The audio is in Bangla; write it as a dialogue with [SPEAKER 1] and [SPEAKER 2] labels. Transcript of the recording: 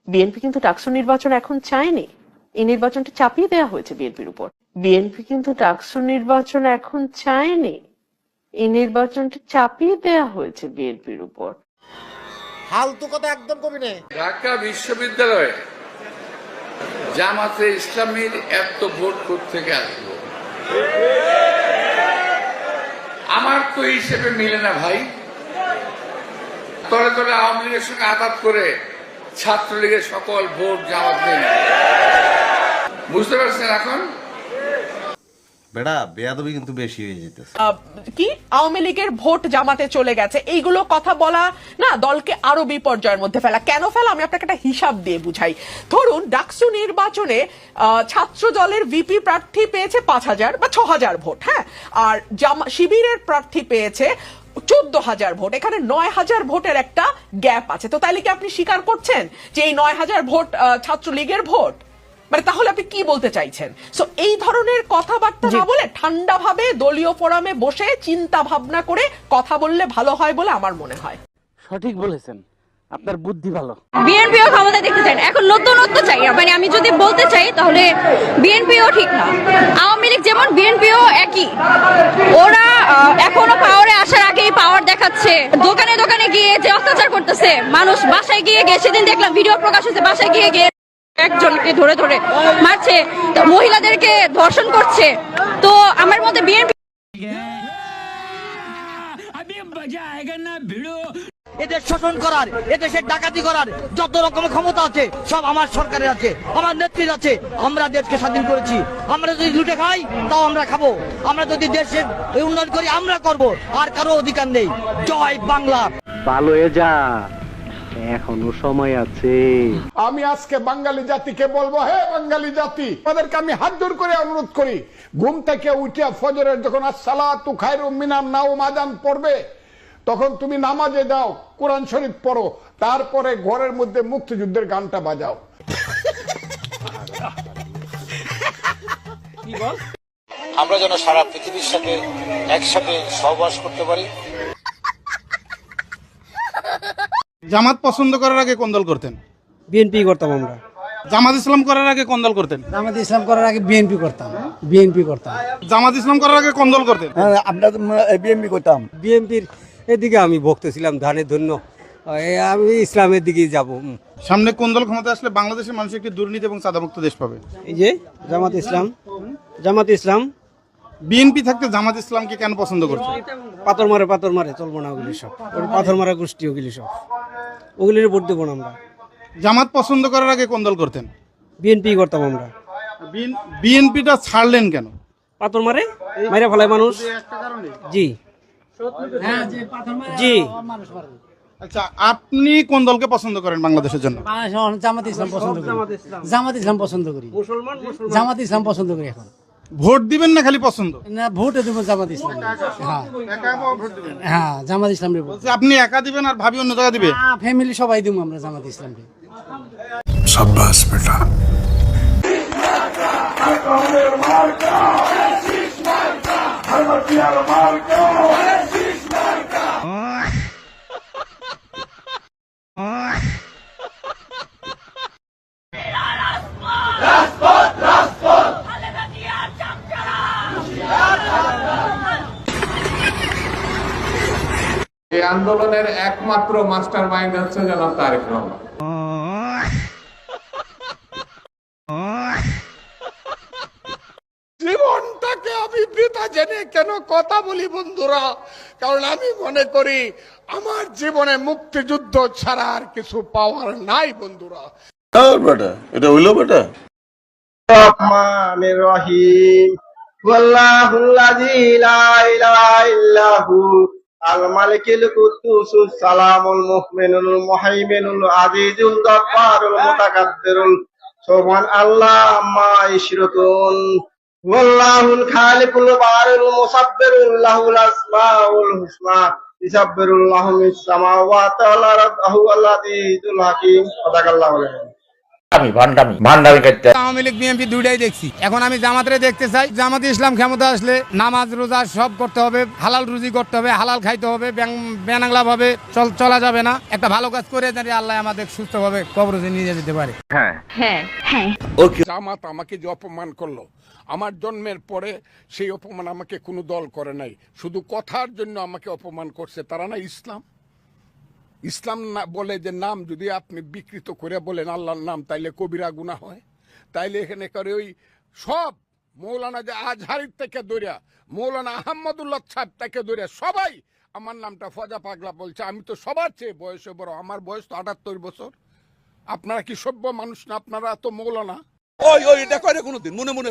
[SPEAKER 1] বিএনপি কিন্তু ডাকসু নির্বাচন এখন চায়নি, এই নির্বাচনটা চাপিয়ে দেওয়া হয়েছে বিএনপির উপর। বিএনপি কিন্তু ডাকসু নির্বাচন এখন চায়নি, এই নির্বাচনটা চাপিয়ে দেওয়া হয়েছে বিএনপির উপর।
[SPEAKER 2] ফালতু কথা একদম কবি নেই।
[SPEAKER 3] ঢাকা বিশ্ববিদ্যালয়ে জামাতে ইসলামীর এত ভোট কোত্থেকে আসলো? আমার তো হিসেবে মিলে না ভাই। তলে তলে আওয়ামী লীগের সঙ্গে আঘাত করে ছাত্রলীগের সকল ভোট জামাত নেই। বুঝতে পারছেন? এখন
[SPEAKER 4] বেড়া বেয়াদবি কিন্তু বেশি হয়ে যেতেছে।
[SPEAKER 5] কি আওয়ামী লীগের ভোট জামাতে চলে গেছে, এইগুলো কথা বলা না দলকে আরো বিপর্যয়ের মধ্যে ফেলা। কেন ফেলা আমি আপনাকে একটা হিসাব দিয়ে বুঝাই। ধরুন ডাকসু নির্বাচনে ছাত্র দলের ভিপি প্রার্থী পেয়েছে 5,000 বা 6,000 ভোট, হ্যাঁ, আর শিবিরের প্রার্থী পেয়েছে 14,000 ভোট। এখানে 9,000 ভোটের একটা গ্যাপ আছে। তো তাইলে কি আপনি স্বীকার করছেন যে এই 9,000 ভোট ছাত্রলীগের ভোট? মানে তাহলে আপনি কি বলতে চাইছেন? সো এই ধরনের কথাবার্তা না বলে ঠান্ডা ভাবে দলীয় ফোরামে বসে চিন্তা ভাবনা করে কথা বললে ভালো হয় বলে আমার মনে হয়।
[SPEAKER 6] সঠিক বলেছেন, আপনার বুদ্ধি ভালো।
[SPEAKER 7] বিএনপিও ক্ষমতা দেখতে চাই না, এখন নতুনত্ব চাই। মানে আমি যদি বলতে চাই তাহলে বিএনপিও ঠিক না, আওয়ামী লীগ যেমন বিএনপিও একই। ওরা এখনো পাওয়ারে আসার আগেই পাওয়ার দেখাচ্ছে, দোকানে দোকানে গিয়ে যে অত্যাচার করতেছে, মানুষ বাসায় গিয়ে সেদিন দেখলাম ভিডিও প্রকাশ হয়েছে, বাসায় গিয়ে একজনকে ধরে ধরে মারছে, মহিলাদেরকে ধর্ষণ করছে। তো আমার মতে বিএনপি
[SPEAKER 2] এদের শোষণ করার, এদেশের ডাকাতি করার যত রকমের ক্ষমতা আছে সব আমার সরকারের আছে, আমার নেত্রীর আছে। আমরা দেশকে স্বাধীন করেছি। আমরা যদি লুটে খাই তাও আমরা খাবো, আমরা যদি দেশের উন্নয়ন করি আমরা করব, আর কারো অধিকার নেই। জয় বাংলা।
[SPEAKER 6] ভালো হয়ে যা, এখনো সময় আছে।
[SPEAKER 8] আমি আজকে বাঙালি জাতিকে বলবো, হে বাঙালি জাতি, তাদেরকে আমি হাত জোড় করে অনুরোধ করি, ঘুম থেকে উঠিয়া ফজরের যখন আসসালাতু খায়রুম মিনান নাওম আযান পড়বে, তখন তুমি নামাজে দাও, কোরআন শরীফ পড়ো, তারপরে ঘরের মধ্যে মুক্তিযুদ্ধের গানটা বাজাও।
[SPEAKER 9] আমরা যেন সারা পৃথিবীর সাথে একসাথে সহবাস করতে পারি।
[SPEAKER 10] জামাত পছন্দ করার আগে কোন দল করতেন?
[SPEAKER 6] বিএনপি করতাম আমরা।
[SPEAKER 10] জামাত ইসলাম করার আগে কোন দল করতেন?
[SPEAKER 6] জামাত ইসলাম করার আগে বিএনপি করতাম। বিএনপি করতাম।
[SPEAKER 10] জামাত ইসলাম করার আগে কোন দল করতেন?
[SPEAKER 2] আমরা বিএনপি করতাম।
[SPEAKER 6] বিএনপির এদিকে আমি ভক্ত ছিলাম, ধানের ধন্য। আমি ইসলামের দিকেই যাব।
[SPEAKER 10] সামনে কোন দল ক্ষমতা আসলে বাংলাদেশের মানুষ একটি দুর্নীতি এবং চাঁদামুক্ত দেশ পাবে?
[SPEAKER 6] এই যে জামাত ইসলাম। জামাত ইসলাম।
[SPEAKER 10] বিএনপি থাকতে জামাত ইসলামকে কেন পছন্দ করছে?
[SPEAKER 6] পাথর মারে চলবো না ওগুলি সব। পাথর মারা গোষ্ঠী ওগুলি সব, ওগুলির ভোট দেবো না আমরা।
[SPEAKER 10] জামাত পছন্দ করার আগে কোন দল করতেন?
[SPEAKER 6] বিএনপি করতাম আমরা।
[SPEAKER 10] বিএনপিটা ছাড়লেন কেন?
[SPEAKER 6] পাথর মারে ফেলায় মানুষ। জি জি।
[SPEAKER 10] আচ্ছা, আপনি কোন দলকে পছন্দ করেন বাংলাদেশের জন্য?
[SPEAKER 6] জামাত ইসলাম পছন্দ করি। জামাত ইসলাম পছন্দ করি। জামাত ইসলাম পছন্দ করি। এখন
[SPEAKER 10] ভোট দিবেন না খালি পছন্দ?
[SPEAKER 6] না, ভোটে দেবো জামাত ইসলাম। হ্যাঁ, জামাত ইসলাম।
[SPEAKER 10] আপনি একা দিবেন আর ভাবি অন্য জায়গা দিবে?
[SPEAKER 6] ফ্যামিলি সবাই দেবো আমরা জামাত ইসলামকে।
[SPEAKER 8] শাবাশ বেটা। এই আন্দোলনের একমাত্র মাস্টার মাইন্ড হচ্ছে জনাব তারেক রহমান। জীবনটাকে আমি বৃথা জেনে কেন কথা বলি বন্ধুরা, কারণ আমি মনে করি আমার জীবনে মুক্তিযুদ্ধ ছাড়া আর কিছু পাওয়ার নাই বন্ধুরা।
[SPEAKER 4] এটা হইলো বেটা।
[SPEAKER 9] রহমানির রহিম। ওয়াল্লাহুল্লাযী লা ইলাহা ইল্লাহু আল মালিকুল কুদ্দুসুস সালামুল মুমিনুল মুহাইমিনুল আজিজুল গফফারুল মুতাকাব্বিরুল সুবহান আল্লাহ আম্মা ইশরাকুন। ওয়াল্লাহুল খালিকুল বারিউল মুসাব্বিরুল লাহুল আসমাউল হুসনা ইসাব্বিরুল লাহু মিস সামাওয়াতি ওয়াল আরদি ওয়াল আজিজুল হাকীম। সাদাকাল্লাহু আলাইহি।
[SPEAKER 6] আওয়ামী লীগ বিএনপি দুইটাই দেখছি, এখন আমি জামাতরে দেখতে চাই। জামাতে ইসলাম ক্ষমতা আসলে নামাজ রোজা সব করতে হবে, হালাল রুজি করতে হবে, হালাল খাইতে হবে, বেনাংলা ভাবে চলা যাবে না। একটা ভালো কাজ করে জানি আল্লাহ আমাদের সুস্থভাবে কবরে নিয়ে যেতে পারে।
[SPEAKER 8] জামাত আমাকে যে অপমান করলো, আমার জন্মের পরে সেই অপমান আমাকে কোনো দল করে নাই, শুধু কথার জন্য আমাকে অপমান করছে। তারা না ইসলাম না বলে যে নাম যদি আপনি বিকৃত করে বলেন আল্লাহর নাম, তাইলে কবিরা গুনাহ হয়। তাইলে এখানে করে ওই সব মৌলানা যে আজহারির থেকে দৌড়া, মৌলানা আহমদুল্লাহ সাহেব থেকে দৌড়া সবাই আমার নামটা ফজা পাগলা বলছে। আমি তো সবার চেয়ে বয়সে বড়, আমার বয়স তো 78 বছর। আপনারা কি সভ্য মানুষ না? আপনারা তো মৌলানা।
[SPEAKER 10] ওই দেখো কোনোদিন মনে মনে